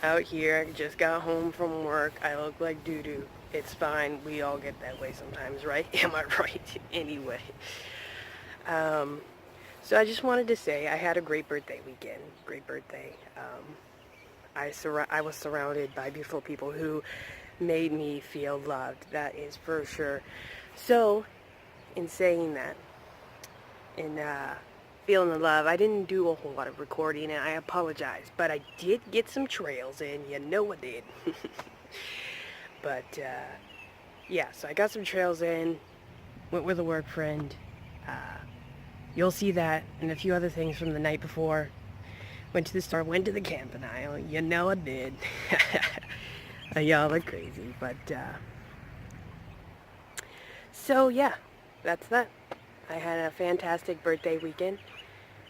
out here. I just got home from work. I look like doo-doo. It's fine. We all get that way sometimes, right? Am I right? Anyway. So I just wanted to say I had a great birthday weekend. Great birthday. I was surrounded by beautiful people who made me feel loved. That is for sure. So, in saying that, and feeling the love, I didn't do a whole lot of recording, and I apologize, but I did get some trails in. You know I did. But yeah, so I got some trails in. Went with a work friend. You'll see that and a few other things from the night before. Went to the store, went to the camping aisle. You know I did. Y'all are crazy, but so yeah, that's that. I had a fantastic birthday weekend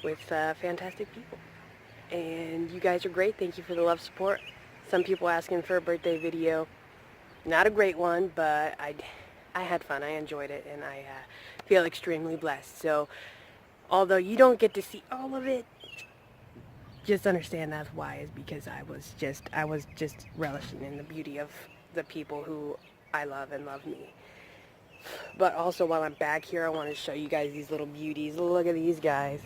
with fantastic people, and you guys are great. Thank you for the love, support. Some people asking for a birthday video. Not a great one, but I had fun. I enjoyed it, and I feel extremely blessed. So although you don't get to see all of it, just understand that's why, is because I was just relishing in the beauty of the people who I love and love me. But also, while I'm back here, I want to show you guys these little beauties. Look at these guys.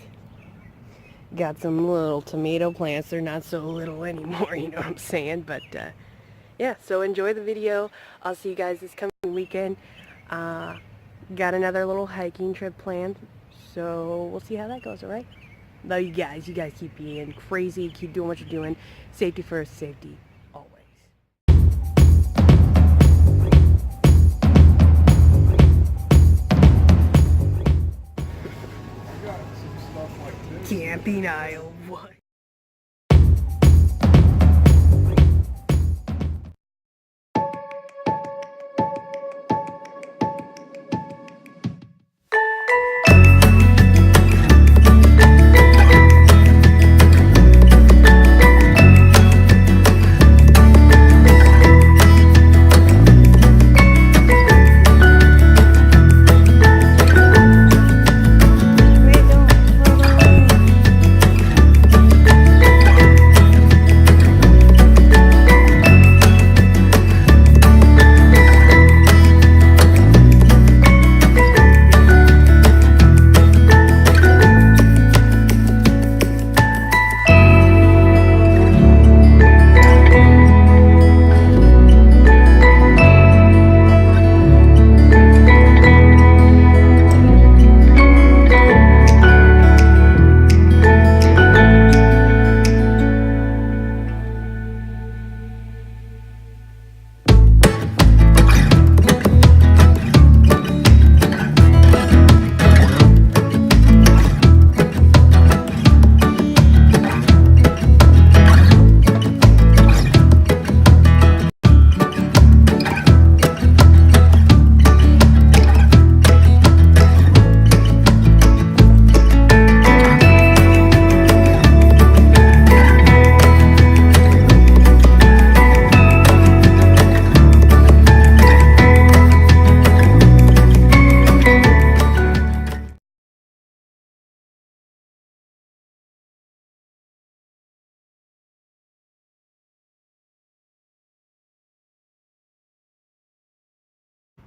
Got some little tomato plants. They're not so little anymore, you know what I'm saying? But yeah, so enjoy the video. I'll see you guys this coming weekend. Got another little hiking trip planned, so we'll see how that goes, alright? Love you guys. You guys keep being crazy. Keep doing what you're doing. Safety first. Safety always. Camping aisle. What?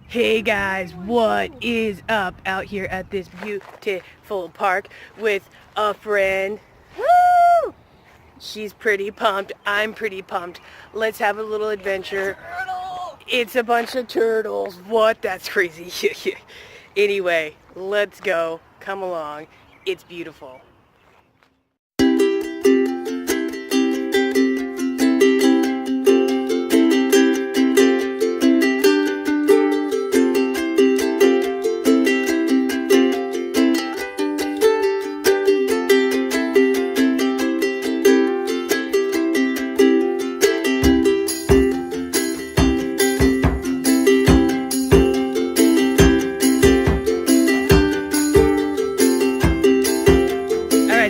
Hey guys, what is up out here at this beautiful park with a friend? Woo! She's pretty pumped. I'm pretty pumped. Let's have a little adventure. It's a bunch of turtles. What? That's crazy. Anyway, let's go. Come along. It's beautiful.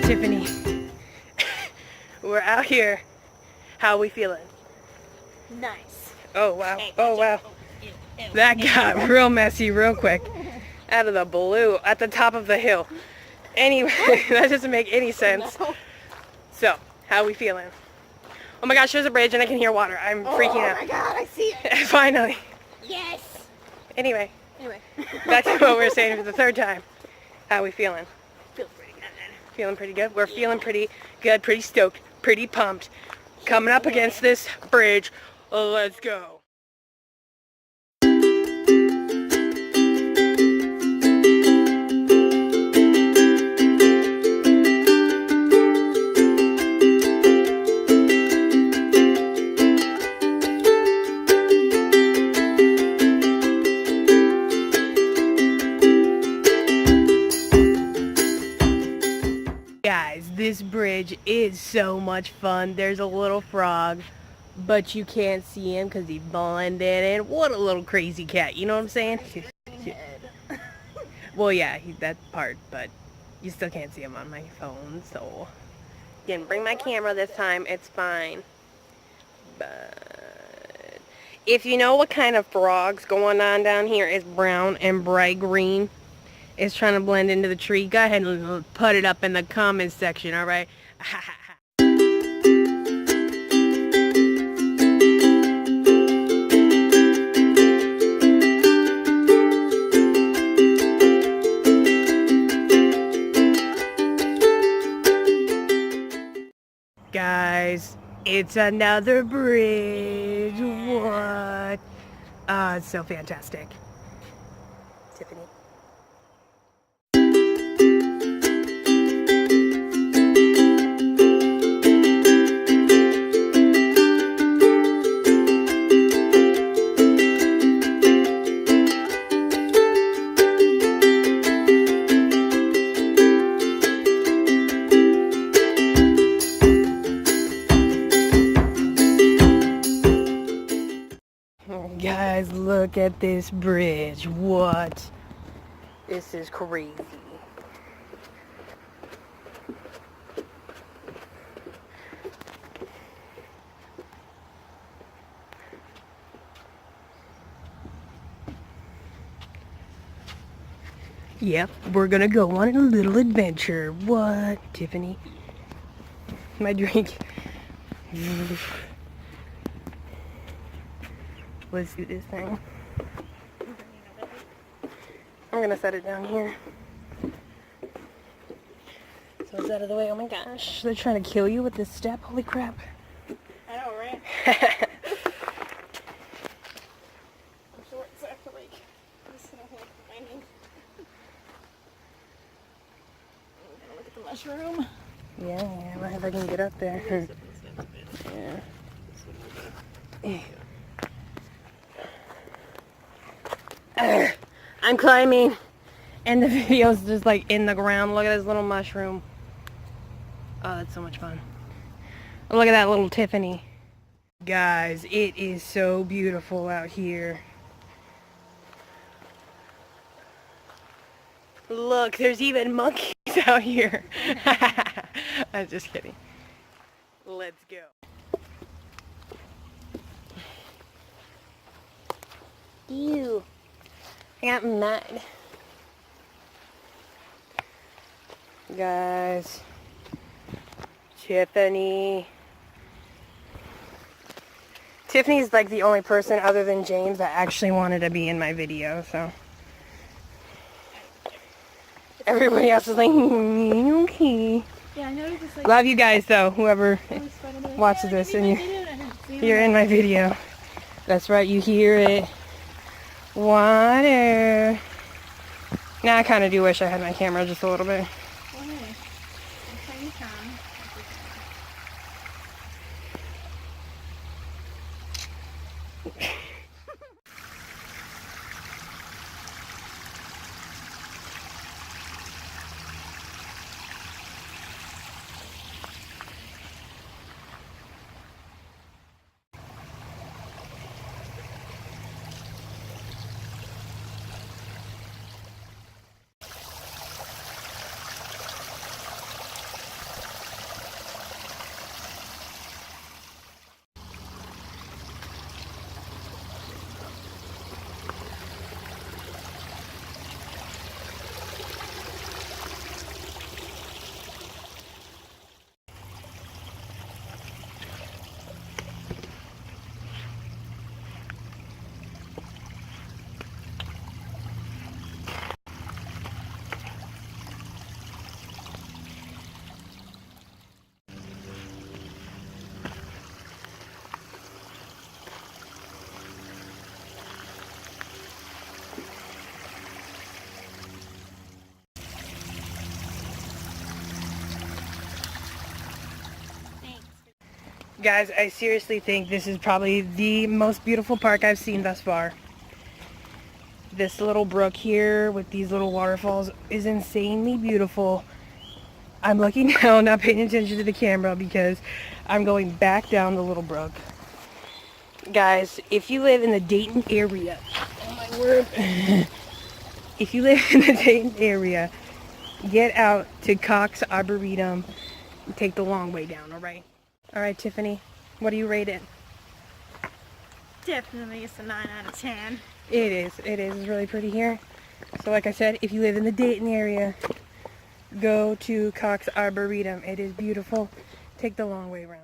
Tiffany, we're out here. How are we feeling? Nice. Oh wow, oh wow. That got real messy real quick. Out of the blue, at the top of the hill. Anyway, that doesn't make any sense. So, how are we feeling? Oh my gosh, there's a bridge and I can hear water. I'm freaking out. Oh my god, I see it. Finally. Yes. Anyway, Anyway. back to what we were saying for the third time. How we feeling? Feels pretty good. Feeling pretty good? We're feeling pretty good, pretty stoked, pretty pumped. Coming up against this bridge. Let's go. Guys, this bridge is so much fun. There's a little frog, but you can't see him because he's blended in. What a little crazy cat, you know what I'm saying? Well, yeah, that part, but you still can't see him on my phone, so didn't bring my camera this time. It's fine. But if you know what kind of frog's going on down here, it's brown and bright green. It's trying to blend into the tree. Go ahead and put it up in the comments section, alright? Guys, it's another bridge. What? It's so fantastic. Tiffany. Guys, look at this bridge. What? This is crazy. Yep, we're gonna go on a little adventure. What, Tiffany? My drink. Let's do this thing. I'm gonna set it down here so it's out of the way. Oh my gosh, they're trying to kill you with this step. Holy crap. I know, right? I'm short, so I have to like listen to like finding. I'm gonna look at the mushroom. Yeah, I might if I can get up there. Yeah. I'm climbing and the video's just like in the ground. Look at this little mushroom. Oh, that's so much fun. Look at that little Tiffany. Guys, it is so beautiful out here. Look, there's even monkeys out here. I'm just kidding. Let's go. Ew. I got mud. Guys. Tiffany. Tiffany's like the only person other than James that actually wanted to be in my video, so. Everybody else is like, okay. Yeah, I noticed this like. Love you guys though, whoever watches this and you're in my video. That's right, you hear it. Water. Now I kind of do wish I had my camera just a little bit. Well, hey, next time you come. Guys, I seriously think this is probably the most beautiful park I've seen thus far. This little brook here with these little waterfalls is insanely beautiful. I'm looking down, not paying attention to the camera because I'm going back down the little brook. Guys, if you live in the Dayton area, oh my word, if you live in the Dayton area, get out to Cox Arboretum and take the long way down, alright? Alright, Tiffany, what do you rate it? Definitely it's a 9 out of 10. It is. It's really pretty here. So like I said, if you live in the Dayton area, go to Cox Arboretum. It is beautiful. Take the long way around.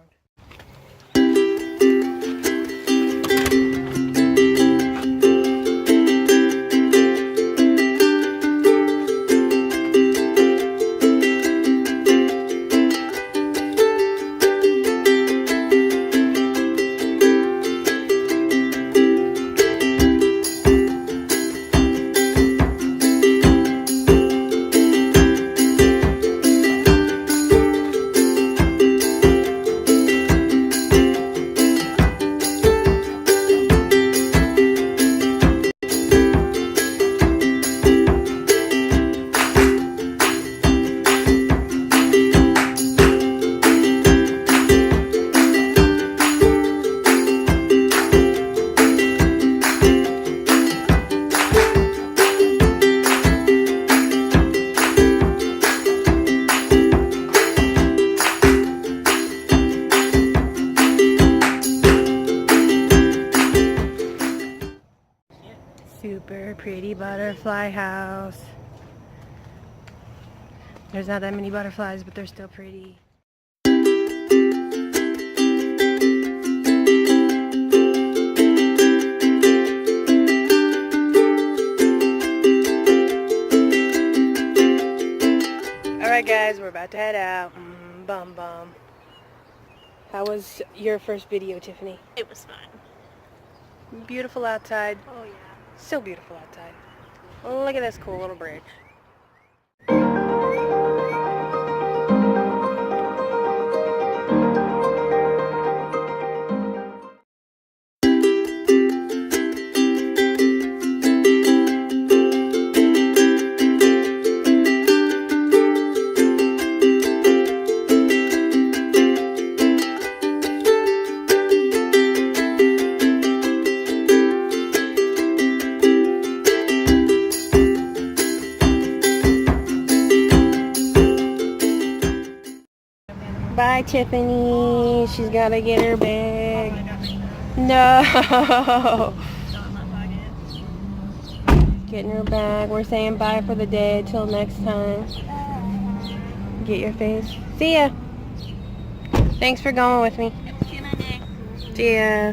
Super pretty butterfly house. There's not that many butterflies, but they're still pretty. Alright guys, we're about to head out. Bum bum. How was your first video, Tiffany? It was fun. Beautiful outside. Oh yeah. So beautiful outside. Oh, look at this cool little bridge. Bye, Tiffany. She's gotta get her bag. No. Getting her bag. We're saying bye for the day. Till next time. Get your face. See ya. Thanks for going with me. See ya.